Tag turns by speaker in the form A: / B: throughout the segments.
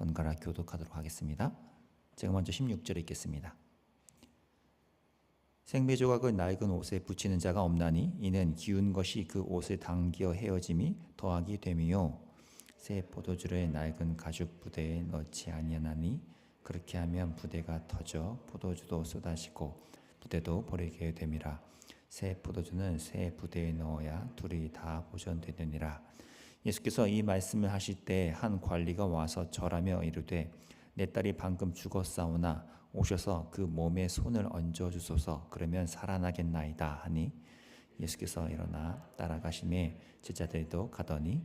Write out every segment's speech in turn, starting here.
A: 번갈아 교독하도록 하겠습니다. 제가 먼저 16절 읽겠습니다. 생배 조각을 낡은 옷에 붙이는 자가 없나니 이는 기운 것이 그 옷에 당겨 헤어짐이 더하기 됨이요 새 포도주를 낡은 가죽 부대에 넣지 아니하나니 그렇게 하면 부대가 터져 포도주도 쏟아지고 부대도 버리게 됨이라. 새 포도주는 새 부대에 넣어야 둘이 다 보존되느니라. 예수께서 이 말씀을 하실 때 한 관리가 와서 절하며 이르되 내 딸이 방금 죽었사오나 오셔서 그 몸에 손을 얹어 주소서. 그러면 살아나겠나이다 하니 예수께서 일어나 따라가심에 제자들도 가더니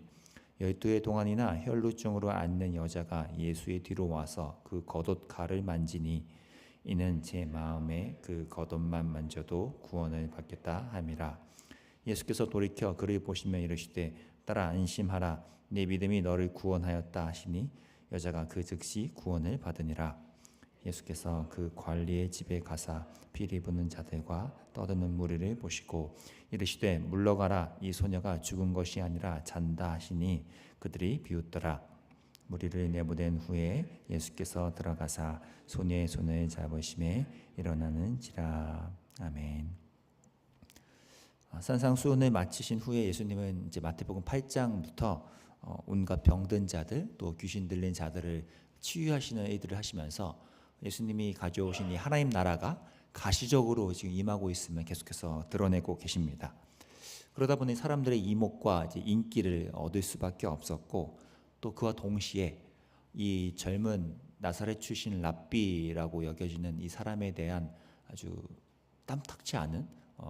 A: 12의 동안이나 혈루증으로 앓는 여자가 예수의 뒤로 와서 그 겉옷 가를 만지니 이는 제 마음에 그 겉옷만 만져도 구원을 받겠다 함이라. 예수께서 돌이켜 그를 보시며 이르시되 딸아 안심하라 내 믿음이 너를 구원하였다 하시니 여자가 그 즉시 구원을 받으니라. 예수께서 그 관리의 집에 가사 피리 부는 자들과 떠드는 무리를 보시고 이르시되 물러가라 이 소녀가 죽은 것이 아니라 잔다 하시니 그들이 비웃더라. 무리를 내보낸 후에 예수께서 들어가사 소녀의 손을 잡으심에 일어나는지라. 아멘. 산상수훈을 마치신 후에 예수님은 이제 마태복음 8장부터 온갖 병든 자들 또 귀신 들린 자들을 치유하시는 일들을 하시면서 예수님이 가져오신 이 하나님 나라가 가시적으로 지금 임하고 있음을 계속해서 드러내고 계십니다. 그러다 보니 사람들의 이목과 이제 인기를 얻을 수밖에 없었고 또 그와 동시에 이 젊은 나사렛 출신 랍비라고 여겨지는 이 사람에 대한 아주 탐탁치 않은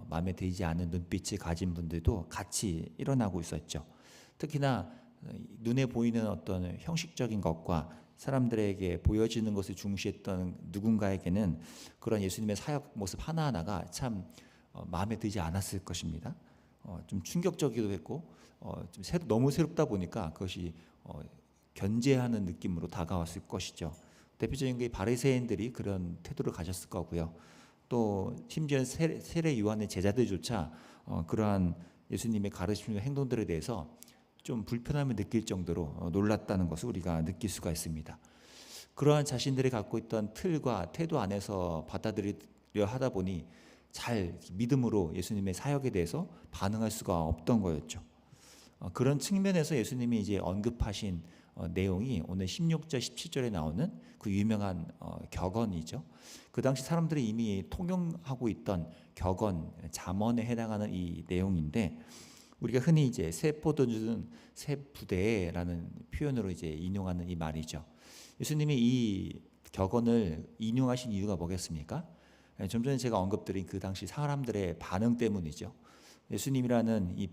A: 마음에 들지 않은 눈빛을 가진 분들도 같이 일어나고 있었죠. 특히나 눈에 보이는 어떤 형식적인 것과 사람들에게 보여지는 것을 중시했던 누군가에게는 그런 예수님의 사역 모습 하나하나가 참 마음에 들지 않았을 것입니다. 좀 충격적이기도 했고 너무 새롭다 보니까 그것이 견제하는 느낌으로 다가왔을 것이죠. 대표적인 게 바리새인들이 그런 태도를 가졌을 거고요. 또 심지어 세례 요한의 제자들조차 그러한 예수님의 가르침과 행동들에 대해서 좀 불편함을 느낄 정도로 놀랐다는 것을 우리가 느낄 수가 있습니다. 그러한 자신들이 갖고 있던 틀과 태도 안에서 받아들이려 하다 보니 잘 믿음으로 예수님의 사역에 대해서 반응할 수가 없던 거였죠. 그런 측면에서 예수님이 이제 언급하신 내용이 오늘 16절, 17절에 나오는 그 유명한 격언이죠. 그 당시 사람들이 이미 통용하고 있던 격언, 잠언에 해당하는 이 내용인데 우리가 흔히 이제 새 포도주는 새 부대라는 표현으로 이제 인용하는 이 말이죠. 예수님이 이 격언을 인용하신 이유가 뭐겠습니까? 좀 전에 제가 언급드린 그 당시 사람들의 반응 때문이죠. 예수님이라는 이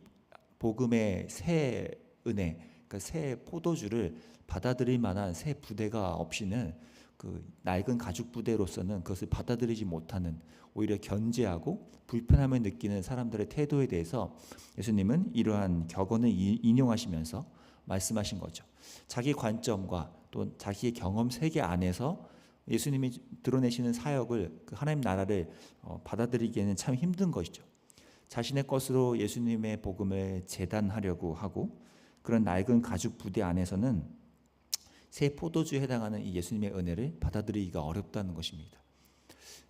A: 복음의 새 은혜, 그러니까 새 포도주를 받아들일 만한 새 부대가 없이는 그 낡은 가죽 부대로서는 그것을 받아들이지 못하는 오히려 견제하고 불편함을 느끼는 사람들의 태도에 대해서 예수님은 이러한 격언을 인용하시면서 말씀하신 거죠. 자기 관점과 또 자기의 경험 세계 안에서 예수님이 드러내시는 사역을 그 하나님 나라를 받아들이기에는 참 힘든 것이죠. 자신의 것으로 예수님의 복음을 재단하려고 하고 그런 낡은 가죽 부대 안에서는 새 포도주에 해당하는 이 예수님의 은혜를 받아들이기가 어렵다는 것입니다.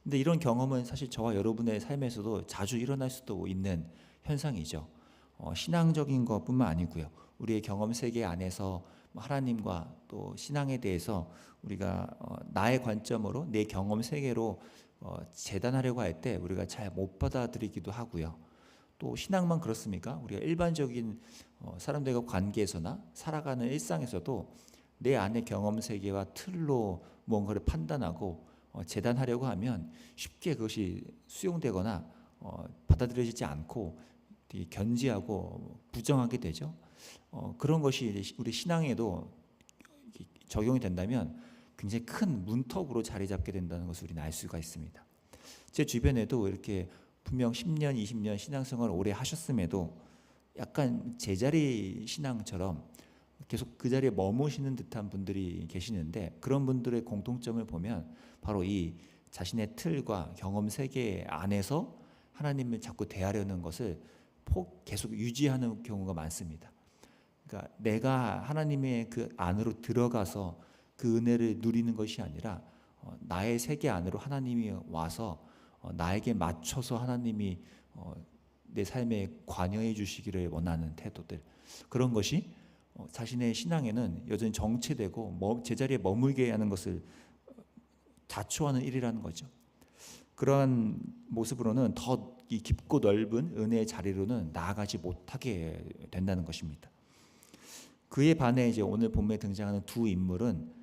A: 근데 이런 경험은 사실 저와 여러분의 삶에서도 자주 일어날 수도 있는 현상이죠. 신앙적인 것뿐만 아니고요. 우리의 경험 세계 안에서 하나님과 또 신앙에 대해서 우리가 나의 관점으로 내 경험 세계로 재단하려고 할 때 우리가 잘 못 받아들이기도 하고요. 또 신앙만 그렇습니까? 우리가 일반적인 사람들과 관계에서나 살아가는 일상에서도 내 안의 경험 세계와 틀로 뭔가를 판단하고 재단하려고 하면 쉽게 그것이 수용되거나 받아들여지지 않고 되게 견지하고 부정하게 되죠. 그런 것이 우리 신앙에도 적용이 된다면 굉장히 큰 문턱으로 자리 잡게 된다는 것을 우리는 알 수가 있습니다. 제 주변에도 이렇게 분명 10년, 20년 신앙생활을 오래 하셨음에도 약간 제자리 신앙처럼 계속 그 자리에 머무시는 듯한 분들이 계시는데 그런 분들의 공통점을 보면 바로 이 자신의 틀과 경험 세계 안에서 하나님을 자꾸 대하려는 것을 계속 유지하는 경우가 많습니다. 그러니까 내가 하나님의 그 안으로 들어가서 그 은혜를 누리는 것이 아니라 나의 세계 안으로 하나님이 와서 나에게 맞춰서 하나님이 내 삶에 관여해 주시기를 원하는 태도들, 그런 것이 자신의 신앙에는 여전히 정체되고 제자리에 머물게 하는 것을 자초하는 일이라는 거죠. 그러한 모습으로는 더 이 깊고 넓은 은혜의 자리로는 나아가지 못하게 된다는 것입니다. 그에 반해 이제 오늘 본문에 등장하는 두 인물은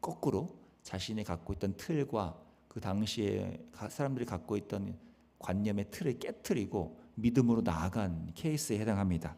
A: 거꾸로 자신이 갖고 있던 틀과 그 당시에 사람들이 갖고 있던 관념의 틀을 깨트리고 믿음으로 나아간 케이스에 해당합니다.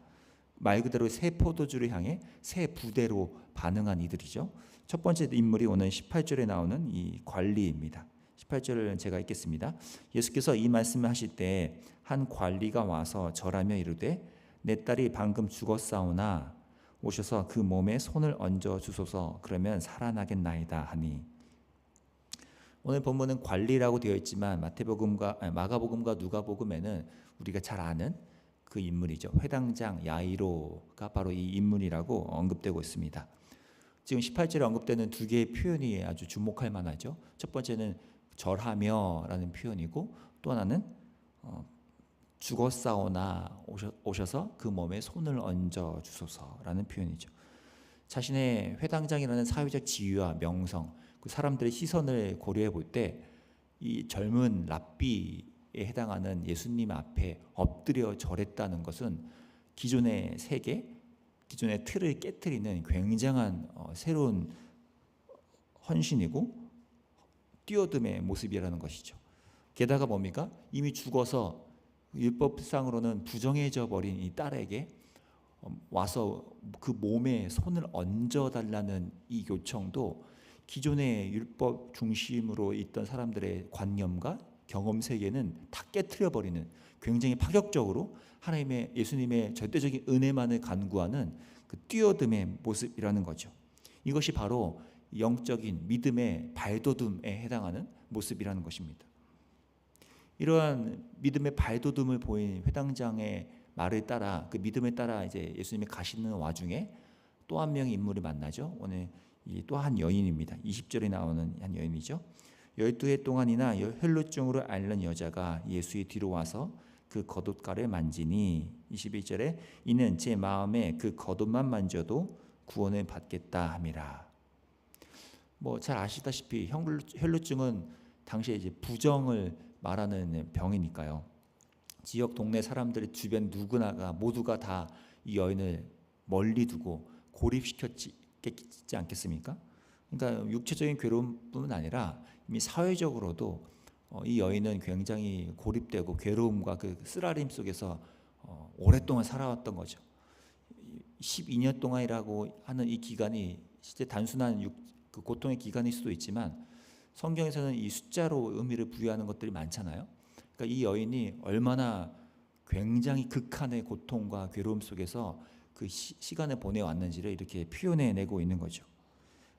A: 말 그대로 새 포도주를 향해 새 부대로 반응한 이들이죠. 첫 번째 인물이 오늘 18절에 나오는 이 관리입니다. 18절을 제가 읽겠습니다. 예수께서 이 말씀을 하실 때 한 관리가 와서 절하며 이르되 내 딸이 방금 죽었사오나 오셔서 그 몸에 손을 얹어 주소서, 그러면 살아나겠나이다 하니. 오늘 본문은 관리라고 되어 있지만 마가복음과 누가복음에는 우리가 잘 아는 그 인물이죠. 회당장 야이로가 바로 이 인물이라고 언급되고 있습니다. 지금 18절에 언급되는 두 개의 표현이 아주 주목할 만하죠. 첫 번째는 절하며 라는 표현이고, 또 하나는 죽었사오나 오셔서 그 몸에 손을 얹어 주소서라는 표현이죠. 자신의 회당장이라는 사회적 지위와 명성, 그 사람들의 시선을 고려해 볼 때 이 젊은 랍비에 해당하는 예수님 앞에 엎드려 절했다는 것은 기존의 세계, 기존의 틀을 깨트리는 굉장한 새로운 헌신이고 뛰어듦의 모습이라는 것이죠. 게다가 뭡니까? 이미 죽어서 율법상으로는 부정해져 버린 이 딸에게 와서 그 몸에 손을 얹어달라는 이 요청도 기존의 율법 중심으로 있던 사람들의 관념과 경험 세계는 다 깨트려버리는, 굉장히 파격적으로 하나님의, 예수님의 절대적인 은혜만을 간구하는 그 뛰어듦의 모습이라는 거죠. 이것이 바로 영적인 믿음의 발돋움에 해당하는 모습이라는 것입니다. 이러한 믿음의 발돋움을 보인 회당장의 말을 따라, 그 믿음에 따라 이제 예수님이 가시는 와중에 또 한 명의 인물이 만나죠. 오늘 또 한 여인입니다. 20절에 나오는 한 여인이죠. 12해 동안이나 혈루증으로 앓는 여자가 예수의 뒤로 와서 그 겉옷가를 만지니, 21절에 이는 제 마음에 그 겉옷만 만져도 구원을 받겠다 함이라. 잘 아시다시피 혈루증은 당시에 이제 부정을 말하는 병이니까요. 지역 동네 사람들의 주변 누구나가 모두가 다 이 여인을 멀리 두고 고립시켰지 않겠습니까? 그러니까 육체적인 괴로움뿐만 아니라 이미 사회적으로도 이 여인은 굉장히 고립되고 괴로움과 그 쓰라림 속에서 오랫동안 살아왔던 거죠. 12년 동안이라고 하는 이 기간이 실제 단순한 그 고통의 기간일 수도 있지만 성경에서는 이 숫자로 의미를 부여하는 것들이 많잖아요. 그러니까 이 여인이 얼마나 굉장히 극한의 고통과 괴로움 속에서 그 시간을 보내왔는지를 이렇게 표현해내고 있는 거죠.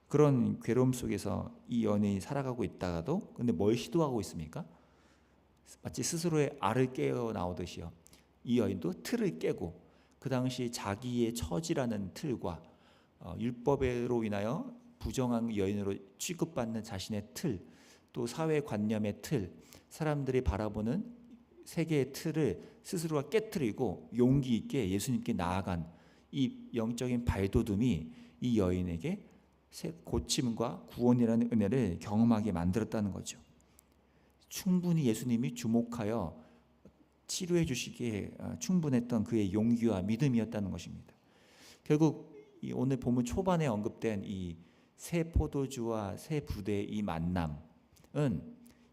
A: 그런 괴로움 속에서 이 여인이 살아가고 있다가도 근데 뭘 시도하고 있습니까? 마치 스스로의 알을 깨어 나오듯이요. 이 여인도 틀을 깨고 그 당시 자기의 처지라는 틀과 율법으로 인하여 부정한 여인으로 취급받는 자신의 틀, 또 사회 관념의 틀, 사람들이 바라보는 세계의 틀을 스스로가 깨트리고 용기 있게 예수님께 나아간 이 영적인 발돋움이 이 여인에게 고침과 구원이라는 은혜를 경험하게 만들었다는 거죠. 충분히 예수님이 주목하여 치료해 주시기에 충분했던 그의 용기와 믿음이었다는 것입니다. 결국 오늘 본문 초반에 언급된 이 새 포도주와 새 부대의 이 만남은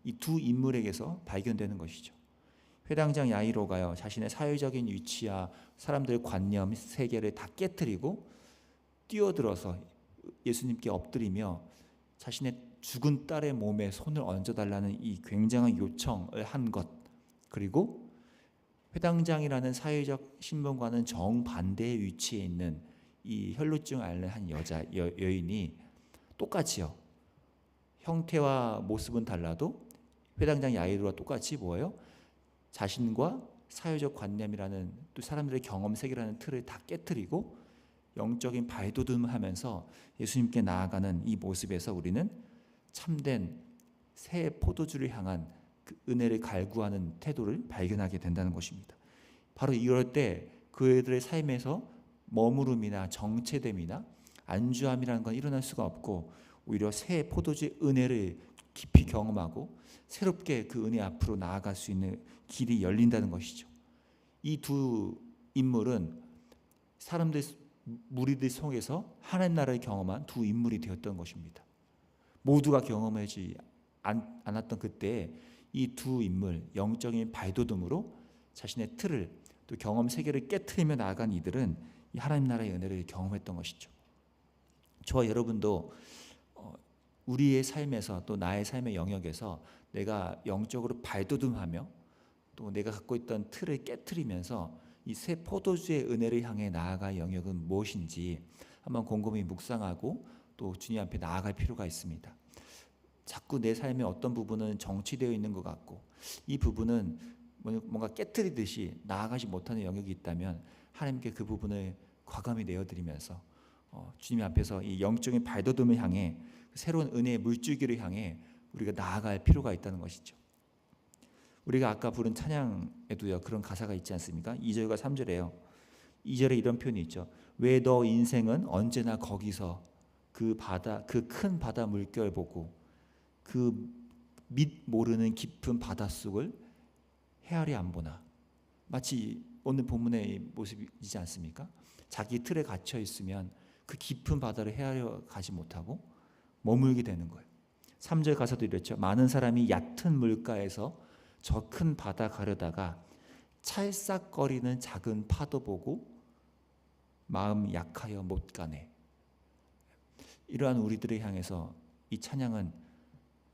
A: 이 두 인물에게서 발견되는 것이죠. 회당장 야이로가요, 자신의 사회적인 위치와 사람들의 관념, 세계를 다 깨트리고 뛰어들어서 예수님께 엎드리며 자신의 죽은 딸의 몸에 손을 얹어달라는 이 굉장한 요청을 한 것, 그리고 회당장이라는 사회적 신분과는 정반대의 위치에 있는 이 혈루증을 앓는 한 여인이 똑같이요, 형태와 모습은 달라도 회당장 야이로와 똑같이 뭐예요? 자신과 사회적 관념이라는 또 사람들의 경험 세계라는 틀을 다 깨트리고 영적인 발돋움을 하면서 예수님께 나아가는 이 모습에서 우리는 참된 새 포도주를 향한 그 은혜를 갈구하는 태도를 발견하게 된다는 것입니다. 바로 이럴 때 그들의 삶에서 머무름이나 정체됨이나 안주함이라는 건 일어날 수가 없고 오히려 새 포도주의 은혜를 깊이 경험하고 새롭게 그 은혜 앞으로 나아갈 수 있는 길이 열린다는 것이죠. 이 두 인물은 사람들 무리들 속에서 하나님 나라를 경험한 두 인물이 되었던 것입니다. 모두가 경험하지 않았던 그때 이 두 인물 영적인 발돋움으로 자신의 틀을 또 경험 세계를 깨트리며 나아간 이들은 이 하나님 나라의 은혜를 경험했던 것이죠. 저와 여러분도 우리의 삶에서 또 나의 삶의 영역에서 내가 영적으로 발돋움하며 또 내가 갖고 있던 틀을 깨트리면서 이 새 포도주의 은혜를 향해 나아갈 영역은 무엇인지 한번 곰곰이 묵상하고 또 주님 앞에 나아갈 필요가 있습니다. 자꾸 내 삶의 어떤 부분은 정치되어 있는 것 같고 이 부분은 뭔가 깨트리듯이 나아가지 못하는 영역이 있다면 하나님께 그 부분을 과감히 내어드리면서 주님 앞에서 이 영적인 발돋움을 향해 새로운 은혜의 물줄기를 향해 우리가 나아갈 필요가 있다는 것이죠. 우리가 아까 부른 찬양에도요 그런 가사가 있지 않습니까? 2절과 3절에요. 2절에 이런 표현이 있죠. 왜 너 인생은 언제나 거기서 그 큰 바다 물결 보고 그 밑 모르는 깊은 바닷속을 헤아리 안 보나. 마치 오늘 본문의 모습이지 않습니까? 자기 틀에 갇혀 있으면 그 깊은 바다를 헤아려 가지 못하고 머물게 되는 거예요. 3절 가사도 이랬죠. 많은 사람이 얕은 물가에서 저 큰 바다 가려다가 찰싹거리는 작은 파도 보고 마음 약하여 못 가네. 이러한 우리들을 향해서 이 찬양은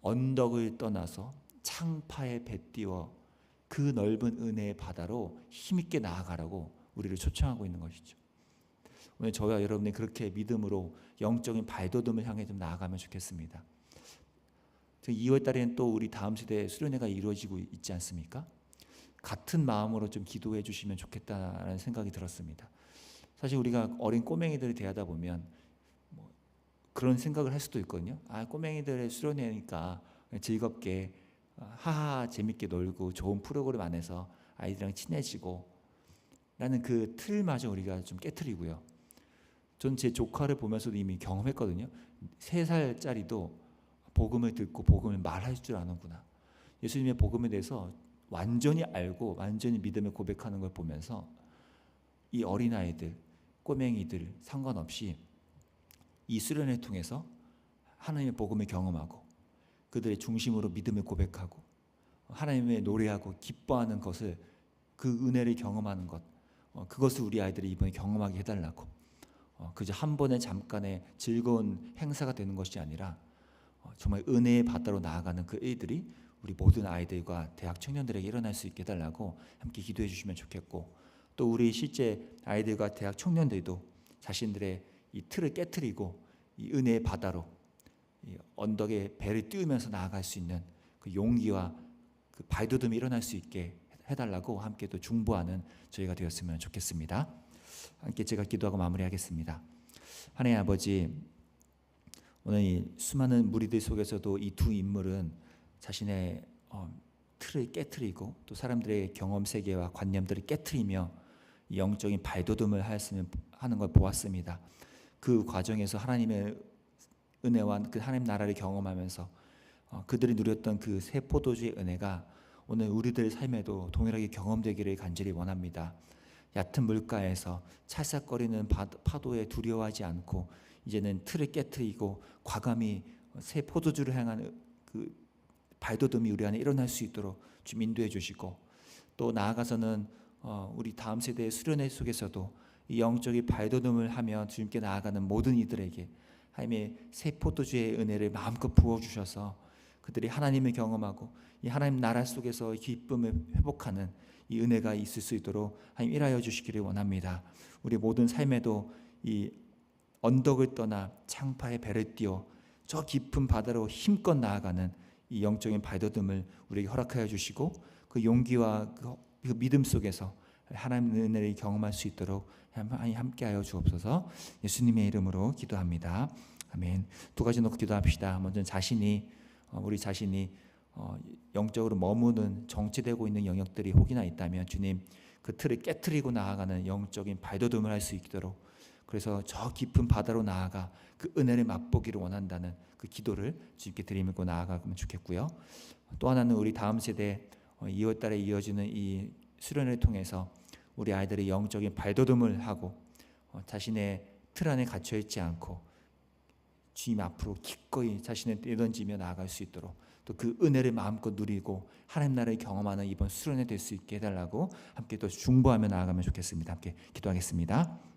A: 언덕을 떠나서 창파에 배 띄워 그 넓은 은혜의 바다로 힘있게 나아가라고 우리를 초청하고 있는 것이죠. 오늘 저와 여러분이 그렇게 믿음으로 영적인 발돋움을 향해 좀 나아가면 좋겠습니다. 2월 달에는 또 우리 다음 세대 수련회가 이루어지고 있지 않습니까? 같은 마음으로 좀 기도해 주시면 좋겠다라는 생각이 들었습니다. 사실 우리가 어린 꼬맹이들을 대하다 보면 그런 생각을 할 수도 있거든요. 꼬맹이들의 수련회니까 즐겁게 하하 재밌게 놀고 좋은 프로그램 안에서 아이들이랑 친해지고 라는 그 틀마저 우리가 좀 깨트리고요. 전 제 조카를 보면서도 이미 경험했거든요. 3살짜리도 복음을 듣고 복음을 말할 줄 아는구나. 예수님의 복음에 대해서 완전히 알고 완전히 믿음을 고백하는 걸 보면서 이 어린아이들, 꼬맹이들 상관없이 이 수련을 통해서 하나님의 복음을 경험하고 그들의 중심으로 믿음을 고백하고 하나님의 노래하고 기뻐하는 것을 그 은혜를 경험하는 것 그것을 우리 아이들이 이번에 경험하게 해달라고 그저 한 번의 잠깐의 즐거운 행사가 되는 것이 아니라 정말 은혜의 바다로 나아가는 그 일들이 우리 모든 아이들과 대학 청년들에게 일어날 수 있게 해달라고 함께 기도해 주시면 좋겠고 또 우리 실제 아이들과 대학 청년들도 자신들의 이 틀을 깨트리고 이 은혜의 바다로 이 언덕에 배를 띄우면서 나아갈 수 있는 그 용기와 그 발돋움이 일어날 수 있게 해달라고 함께 또 중보하는 저희가 되었으면 좋겠습니다. 함께 제가 기도하고 마무리하겠습니다. 하나님 아버지, 오늘 이 수많은 무리들 속에서도 이 두 인물은 자신의 틀을 깨트리고 또 사람들의 경험 세계와 관념들을 깨트리며 영적인 발돋움을 하는 걸 보았습니다. 그 과정에서 하나님의 은혜와 그 하나님 나라를 경험하면서 그들이 누렸던 그 새 포도주의 은혜가 오늘 우리들 삶에도 동일하게 경험되기를 간절히 원합니다. 얕은 물가에서 찰싹거리는 파도에 두려워하지 않고 이제는 틀을 깨트리고 과감히 새 포도주를 향한 그 발돋움이 우리 안에 일어날 수 있도록 좀 인도해 주시고 또 나아가서는 우리 다음 세대의 수련회 속에서도 이 영적인 발돋움을 하며 주님께 나아가는 모든 이들에게 하나님의 새 포도주의 은혜를 마음껏 부어주셔서 그들이 하나님을 경험하고 이 하나님 나라 속에서 기쁨을 회복하는 이 은혜가 있을 수 있도록 하나님 일하여 주시기를 원합니다. 우리 모든 삶에도 이 언덕을 떠나 창파에 배를 띄워 저 깊은 바다로 힘껏 나아가는 이 영적인 발돋움을 우리에게 허락하여 주시고 그 용기와 그 믿음 속에서 하나님의 은혜를 경험할 수 있도록 함께하여 주옵소서. 예수님의 이름으로 기도합니다. 아멘. 두 가지 놓고 기도합시다. 먼저 우리 자신이 영적으로 머무는 정체되고 있는 영역들이 혹이나 있다면 주님 그 틀을 깨트리고 나아가는 영적인 발돋움을 할 수 있도록, 그래서 저 깊은 바다로 나아가 그 은혜를 맛보기를 원한다는 그 기도를 주님께 드리고 나아가면 좋겠고요. 또 하나는 우리 다음 세대 2월 달에 이어지는 이 수련을 통해서 우리 아이들이 영적인 발돋움을 하고 자신의 틀 안에 갇혀 있지 않고 주님 앞으로 기꺼이 자신을 내던지며 나아갈 수 있도록, 또 그 은혜를 마음껏 누리고 하나님 나라를 경험하는 이번 수련회 될 수 있게 해달라고 함께 또 중보하며 나아가면 좋겠습니다. 함께 기도하겠습니다.